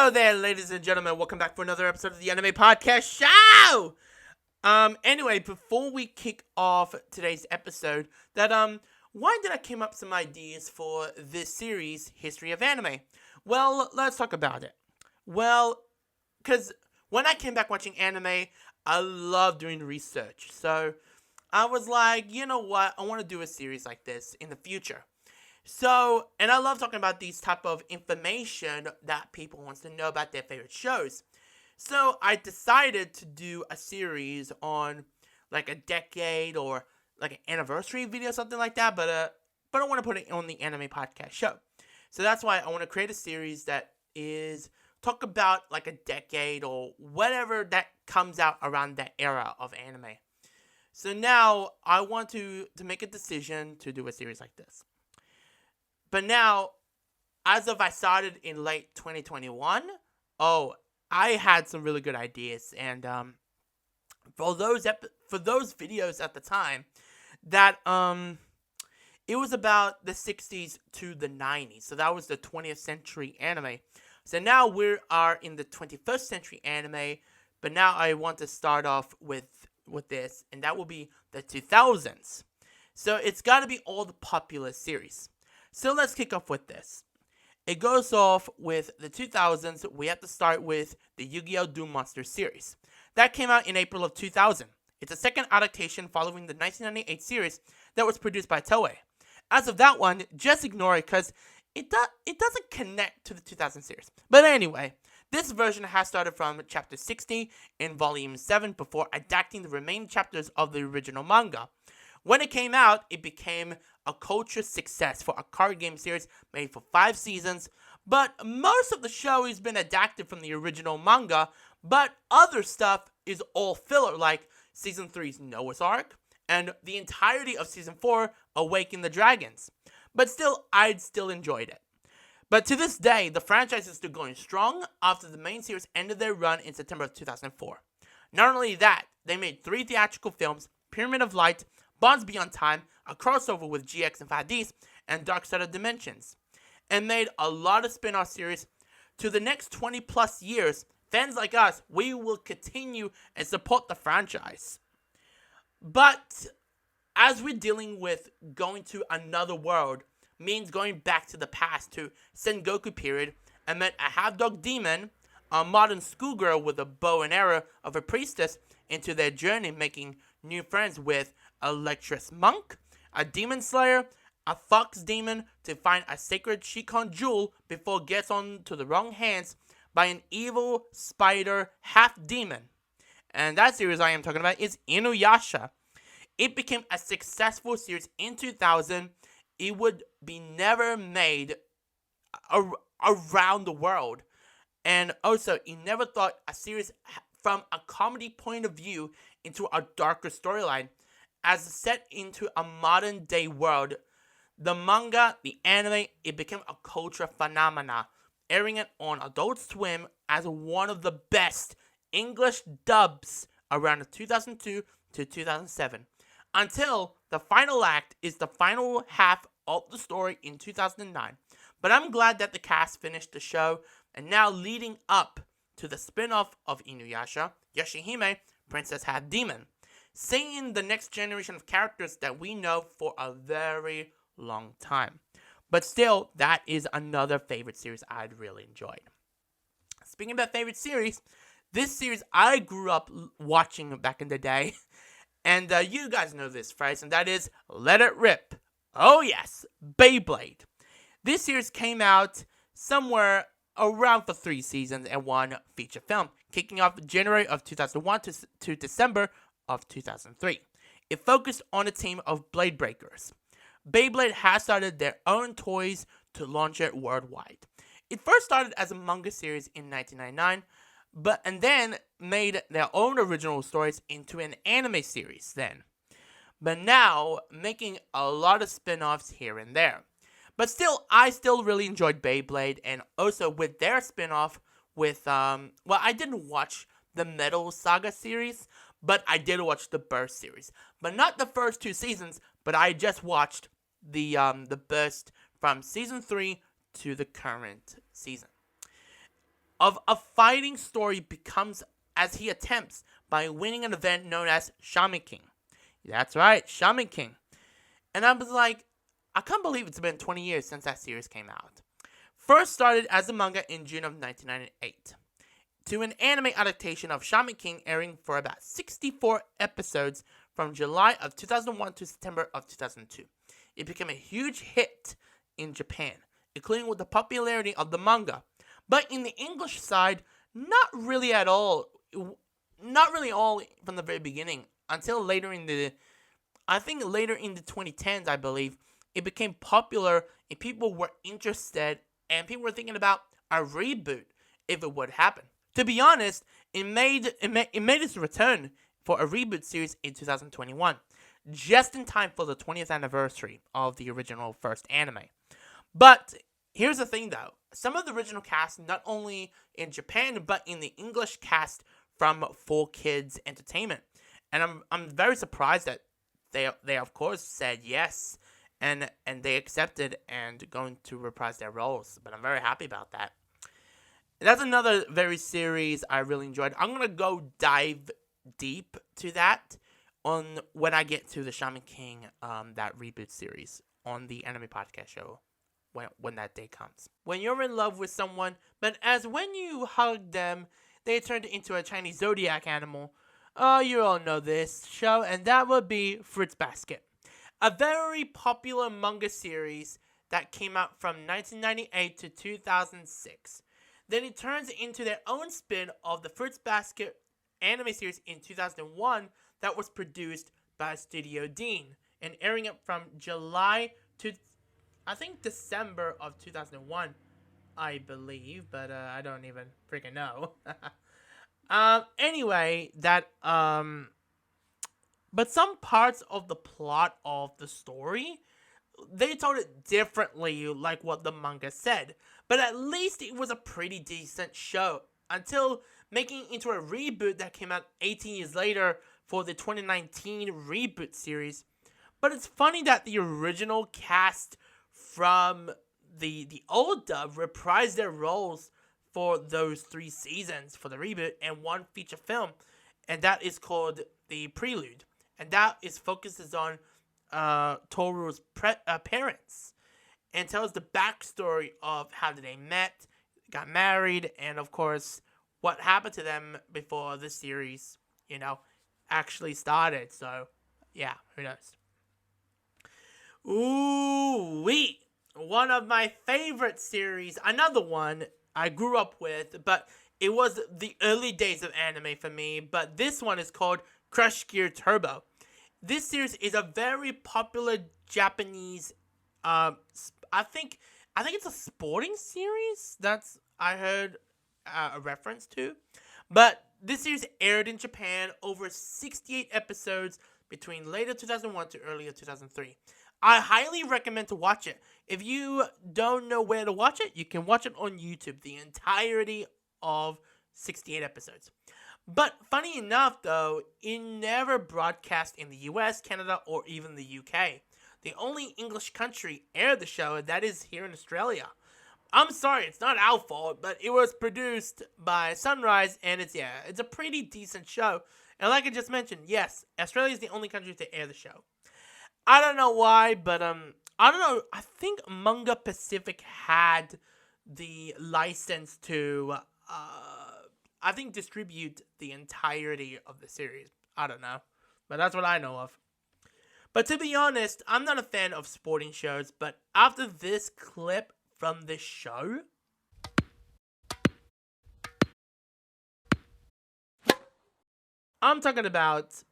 Hello there, ladies and gentlemen. Welcome back for another episode of the Anime Podcast Show. Anyway, before we kick off today's episode, why did I came up with some ideas for this series, History of Anime? Well, let's talk about it. Well, because when I came back watching anime, I love doing research. So I was like, you know what? I want to do a series like this in the future. So, and I love talking about these type of information that people wants to know about their favorite shows. So I decided to do a series on like a decade or like an anniversary video, something like that. But I want to put it on the Anime Podcast Show. So that's why I want to create a series that is talk about like a decade or whatever that comes out around that era of anime. So now I want to make a decision to do a series like this. But now, as of I started in late 2021, I had some really good ideas, and for those videos at the time, that it was about the 60s to the 90s, so that was the 20th century anime. So now we are in the 21st century anime, but now I want to start off with this, and that will be the 2000s. So it's got to be all the popular series. So let's kick off with this. It goes off with the 2000s. We have to start with the Yu-Gi-Oh! Duel Monsters series. That came out in April of 2000. It's a second adaptation following the 1998 series that was produced by Toei. As of that one, just ignore it because it doesn't connect to the 2000 series. But anyway, this version has started from chapter 60 in volume 7 before adapting the remaining chapters of the original manga. When it came out, it became a culture success for a card game series made for 5 seasons, but most of the show has been adapted from the original manga, but other stuff is all filler, like Season 3's Noah's Ark, and the entirety of Season 4, Awaken the Dragons. But still, I'd still enjoyed it. But to this day, the franchise is still going strong after the main series ended their run in September of 2004. Not only that, they made 3 theatrical films, Pyramid of Light, Bonds Beyond Time, a crossover with GX and Fadis, and Dark Side of Dimensions, and made a lot of spin-off series. To the next 20 plus years, fans like us, we will continue and support the franchise. But as we're dealing with going to another world, means going back to the past to Sengoku period, and met a half-dog demon, a modern schoolgirl with a bow and arrow of a priestess, into their journey making new friends with a lecherous monk, a demon slayer, a fox demon to find a sacred Shikon jewel before it gets on to the wrong hands by an evil spider half-demon. And that series I am talking about is Inuyasha. It became a successful series in 2000. It would be never made around the world. And also, it never thought a series from a comedy point of view into a darker storyline as set into a modern day world. The manga, the anime, it became a cultural phenomena, airing it on Adult Swim as one of the best English dubs around 2002 to 2007. Until the final act is the final half of the story in 2009. But I'm glad that the cast finished the show, and now leading up to the spin-off of Inuyasha, Yoshihime, Princess Half Demon, seeing the next generation of characters that we know for a very long time. But still, that is another favorite series I'd really enjoyed. Speaking about favorite series, this series I grew up watching back in the day, and you guys know this phrase, and that is Let It Rip. Oh yes, Beyblade. This series came out somewhere around for 3 seasons and 1 feature film, kicking off January of 2001 to December of 2003. It focused on a team of Blade Breakers. Beyblade has started their own toys to launch it worldwide. It first started as a manga series in 1999, and then made their own original stories into an anime series then. But now, making a lot of spin-offs here and there. But still, I still really enjoyed Beyblade, and also with their spin-off with, I didn't watch the Metal Saga series, but I did watch the Burst series. But not the first 2 seasons, but I just watched the Burst from season 3 to the current season. of a fighting story becomes as he attempts by winning an event known as Shaman King. That's right, Shaman King. And I was like, I can't believe it's been 20 years since that series came out. First started as a manga in June of 1998, to an anime adaptation of Shaman King airing for about 64 episodes from July of 2001 to September of 2002. It became a huge hit in Japan, including with the popularity of the manga. But in the English side, not really at all. Not really all from the very beginning. Until later in the 2010s, I believe, it became popular and people were interested and people were thinking about a reboot if it would happen. To be honest, it made its return for a reboot series in 2021, just in time for the 20th anniversary of the original first anime. But here's the thing though, some of the original cast, not only in Japan, but in the English cast from 4Kids Entertainment. And I'm very surprised that they of course said yes and they accepted and going to reprise their roles. But I'm very happy about that. That's another very series I really enjoyed. I'm gonna go dive deep to that on when I get to the Shaman King that reboot series on the Anime Podcast Show when that day comes. When you're in love with someone, but as when you hug them, they turned into a Chinese zodiac animal. Oh, you all know this show, and that would be Fruits Basket. A very popular manga series that came out from 1998 to 2006. Then it turns into their own spin of the Fruits Basket anime series in 2001 that was produced by Studio Dean and airing it from July to, I think, December of 2001, I believe, but I don't even freaking know. Anyway, but some parts of the plot of the story, they told it differently, like what the manga said. But at least it was a pretty decent show, until making it into a reboot that came out 18 years later for the 2019 reboot series. But it's funny that the original cast from the old dub reprised their roles for those 3 seasons for the reboot and 1 feature film, and that is called The Prelude, and that focuses on Toru's parents and tells the backstory of how they met, got married, and of course what happened to them before the series, actually started. So yeah, who knows? Ooh wee! One of my favorite series, another one I grew up with, but it was the early days of anime for me, but this one is called Crush Gear Turbo. This series is a very popular Japanese, I think it's a sporting series that's I heard a reference to, but this series aired in Japan over 68 episodes between later 2001 to earlier 2003. I highly recommend to watch it. If you don't know where to watch it, you can watch it on YouTube, the entirety of 68 episodes. But funny enough, though, it never broadcast in the US, Canada, or even the UK. The only English country aired the show, and that is here in Australia. I'm sorry, it's not our fault, but it was produced by Sunrise, and it's a pretty decent show. And like I just mentioned, yes, Australia is the only country to air the show. I don't know why, but I don't know. I think Manga Pacific had the license to I think distribute the entirety of the series. I don't know, but that's what I know of. But to be honest, I'm not a fan of sporting shows, but after this clip from this show, I'm talking about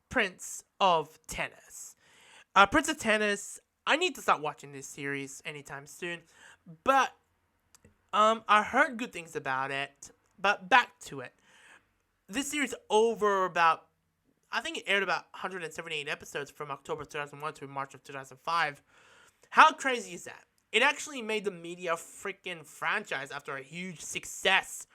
Prince of Tennis. Prince of Tennis, I need to start watching this series anytime soon, but I heard good things about it. But back to it. This series I think it aired about 178 episodes from October 2001 to March of 2005. How crazy is that? It actually made the media freaking franchise after a huge success.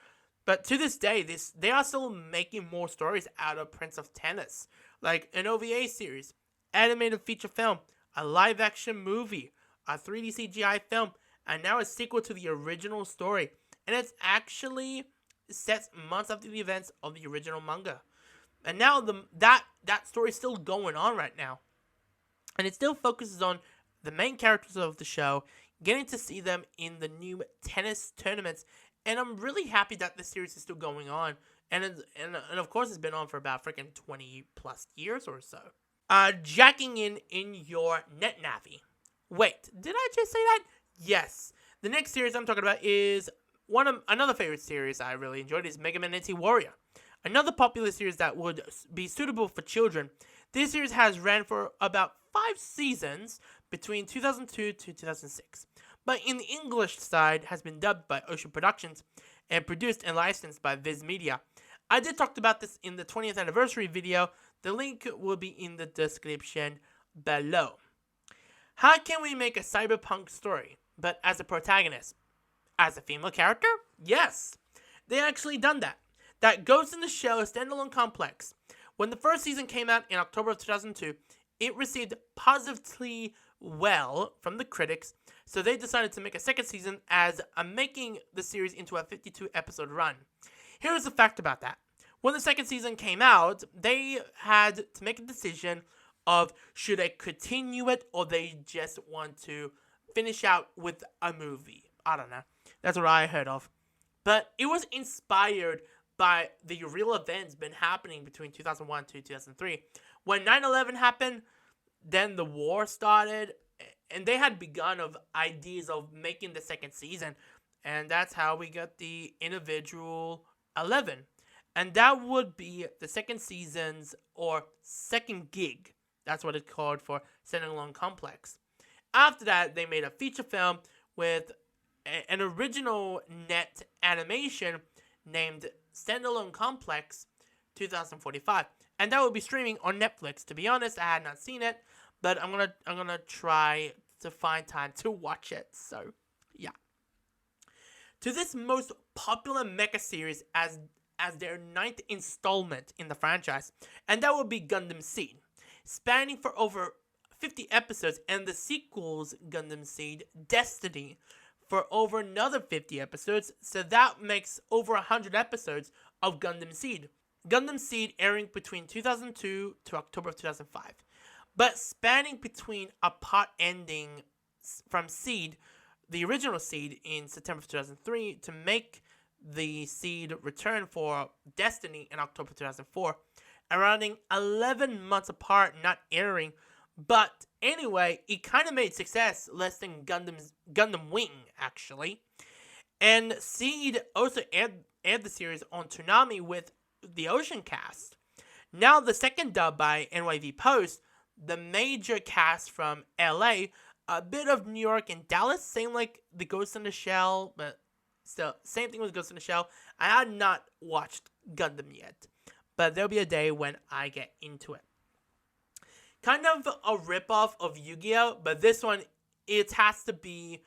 But to this day, they are still making more stories out of Prince of Tennis. Like an OVA series, animated feature film, a live action movie, a 3D CGI film, and now a sequel to the original story. and it's actually sets months after the events of the original manga. And now that story is still going on right now. And it still focuses on the main characters of the show, getting to see them in the new tennis tournaments. And I'm really happy that this series is still going on. And of course, it's been on for about freaking 20 plus years or so. Jacking in your NetNavi. Wait, did I just say that? Yes. The next series I'm talking about is another favorite series I really enjoyed is Mega Man NT Warrior. Another popular series that would be suitable for children. This series has ran for about 5 seasons between 2002 to 2006. But in the English side has been dubbed by Ocean Productions and produced and licensed by Viz Media. I did talk about this in the 20th anniversary video. The link will be in the description below. How can we make a cyberpunk story, but as a protagonist? As a female character? Yes, they actually done that. That Ghost in the Shell standalone complex. When the first season came out in October of 2002, it received positively well from the critics, so they decided to make a second season as making the series into a 52 episode run. Here's the fact about that. When the second season came out, they had to make a decision of should they continue it or they just want to finish out with a movie. I don't know. That's what I heard of. But it was inspired by the real events been happening between 2001 to 2003. When 9/11 happened, then the war started, and they had begun of ideas of making the second season, and that's how we got the Individual 11. And that would be the second season's, or second gig. That's what it's called for Standalone Complex. After that, they made a feature film with an original net animation named Standalone Complex 2045. And that will be streaming on Netflix. To be honest, I had not seen it, but I'm gonna try to find time to watch it. So, yeah. To this most popular mecha series as their 9th installment in the franchise, and that will be Gundam Seed, spanning for over 50 episodes, and the sequels Gundam Seed Destiny for over another 50 episodes, so that makes over 100 episodes of Gundam Seed. Gundam Seed airing between 2002 to October of 2005, but spanning between a part ending from Seed, the original Seed in September of 2003, to make the Seed return for Destiny in October 2004, and running 11 months apart, not airing. But anyway, it kind of made success less than Gundam Wing, actually. And Seed also aired the series on Toonami with the Ocean cast. Now the second dub by NYV Post, the major cast from LA, a bit of New York and Dallas, same like the Ghost in the Shell, but still, same thing with Ghost in the Shell. I had not watched Gundam yet, but there'll be a day when I get into it. Kind of a ripoff of Yu-Gi-Oh, but this one, it has to be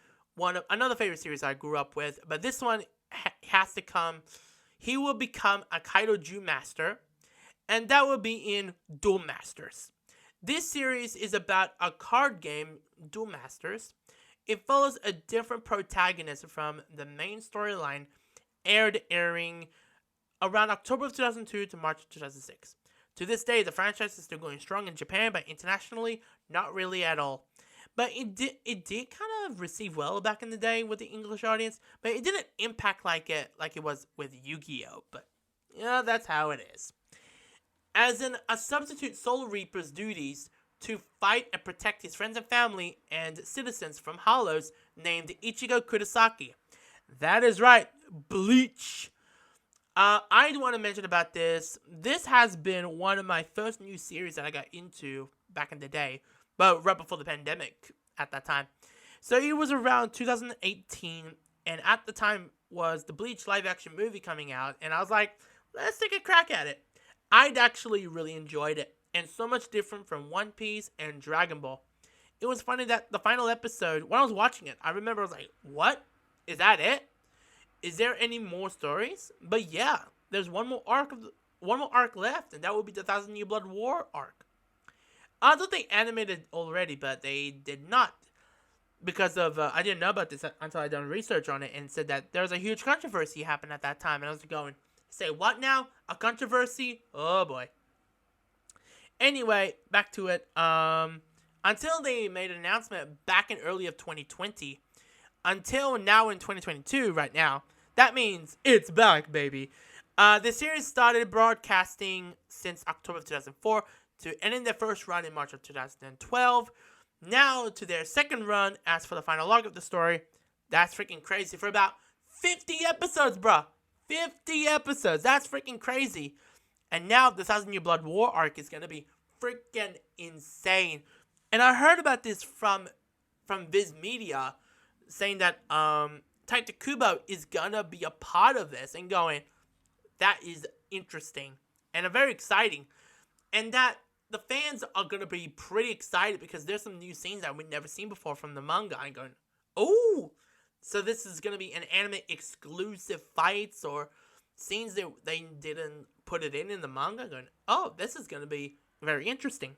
another favorite series I grew up with, but this one has to come. He will become a Kaido Ju Master, and that will be in Duel Masters. This series is about a card game, Duel Masters. It follows a different protagonist from the main storyline, airing around October of 2002 to March of 2006. To this day, the franchise is still going strong in Japan, but internationally, not really at all. But it did kind of receive well back in the day with the English audience, but it didn't impact like it was with Yu-Gi-Oh! But yeah, that's how it is. As a substitute Soul Reaper's duties to fight and protect his friends and family and citizens from Hollows named Ichigo Kurosaki. That is right, Bleach. I want to mention about this. This has been one of my first new series that I got into back in the day, but right before the pandemic at that time. So it was around 2018, and at the time was the Bleach live-action movie coming out, and I was like, let's take a crack at it. I'd actually really enjoyed it, and so much different from One Piece and Dragon Ball. It was funny that the final episode, when I was watching it, I remember I was like, what? Is that it? Is there any more stories? But yeah, there's one more arc left, and that will be the Thousand Year Blood War arc. I thought they animated already, but they did not. because of I didn't know about this until I done research on it, and said that there was a huge controversy happened at that time, and I was going, say what now? A controversy? Oh boy. Anyway, back to it. Until they made an announcement back in early of 2020, until now in 2022, right now, that means it's back, baby. The series started broadcasting since October of 2004 to ending their first run in March of 2012. Now to their second run. As for the final log of the story, that's freaking crazy. For about 50 episodes, bruh. 50 episodes. That's freaking crazy. And now the Thousand Year Blood War arc is gonna be freaking insane. And I heard about this from Viz Media, saying that Tite Kubo is gonna be a part of this, and going, that is interesting and very exciting, and that the fans are gonna be pretty excited because there's some new scenes that we've never seen before from the manga. I'm going, oh, so this is gonna be an anime exclusive fights or scenes that they didn't put it in the manga. Going, oh, this is gonna be very interesting.